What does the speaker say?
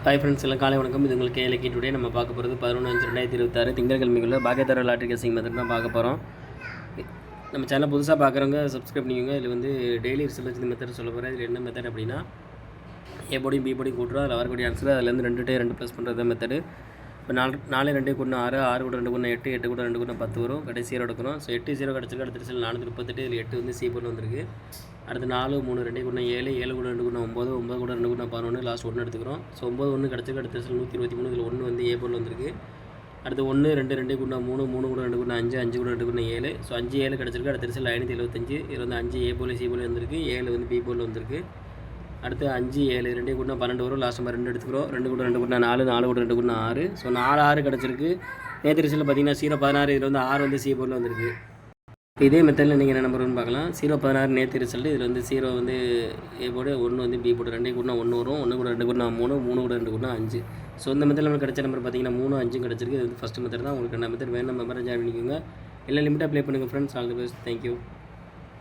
Hi friends எல்லாம் காலை வணக்கம். இது உங்களுக்கு கேஎல்கே டுடே. நம்ம பார்க்க போகிறது 11/5/2026 திங்கட்கிழமைக்குள்ள பாக்கியதார லாட்ரி கேசிங் மெத்தட் தான் பார்க்க போகிறோம். நம்ம சேனல் புதுசாக பார்க்குறவங்க சப்ஸ்கிரைப் பண்ணிக்கோங்க. இதில் வந்து டெய்லி ரிசல்ட் வச்சு மெத்தட் சொல்ல போகிறேன். இதில் என்ன மெத்தட் அப்படின்னா, ஏ போடியும் பி போடியும் கூட்டுறோம். அதில் வரக்கூடிய ஆன்சர் அதுலேருந்து 2 ப்ளஸ் பண்ணுறது மெத்தடு. இப்போ 4 2 கூட்டினா 6, 6 கூட 2 கூட்டினா 8, 8 கூட 2 கூட்டினா 10 வரும். கடைசி 0 எடுக்கணும். ஸோ 8 0 கிடச்சிருக்கு. அடுத்த ரிசல்ட் 438. இதில் 8 வந்து சி போர்டில் வந்திருக்கு. அடுத்து 4 3 2 கூட்டினா 7, 7 கூட 2 கூட்டினா 9, 9 கூட 2 கூட்டினா 11, லாஸ்ட் 1 எடுத்துக்கிறோம். ஸோ 9 1 கிடச்சிருக்கு. அடுத்த ரிசல்ட் 123. இதில் 1 வந்து ஏ போர்டில் வந்திருக்கு. அடுத்து 1 2 2 கூட்டினா 3, 3 கூட 2 கூட்டினா 5, 5 கூட 2 கூட்டினா 7. ஸோ 5 7 கிடச்சிருக்கு. அடுத்த ரிசல்ட் 575. இதில் வந்து 5 ஏ போர்டில் சி போர்டில் வந்திருக்கு. 7 வந்து பி போர்டில் வந்திருக்கு. அடுத்து 5 7 2 கூட்டினா 12 வரும். லாஸ்ட் நம்ம 2 எடுத்துக்கிறோம். 2 கூட 2 கூட்டினா 4, 4 கூட 2 கூட்டினா 6. ஸோ 4 6 கிடச்சிருக்கு. நேற்று ரிசல்ட் பார்த்தீங்கன்னா 0 16. இதில் வந்து 6 வந்து சி போர்டில் வந்திருக்கு. இதே மெத்தடில் நீங்கள் என்ன நம்பர் வரும்னு பார்க்கலாம். 0 16 நேற்று ரிசல்ட். இதில் வந்து 0 வந்து ஏ போர்டு, 1 வந்து பி போர்டு. 2 கூட்டினா 1 வரும். 1 கூட 2 கூட்டினா 3, 3 கூட 2 கூட்டினா 5. ஸோ இந்த மெத்தடில் நமக்கு கிடைச்ச நம்பர் பார்த்தீங்கன்னா 3 5 கிடச்சிருக்கு. இது வந்து ஃபஸ்ட் மெத்தட் தான். உங்களுக்கு என்ன மெத்தட் வேணும் மெம்பரை ஜாயின் பண்ணிக்கோங்க. எல்லாம் லிமிட்டாக ப்ளே பண்ணுங்கள் friends. All the best. Thank you.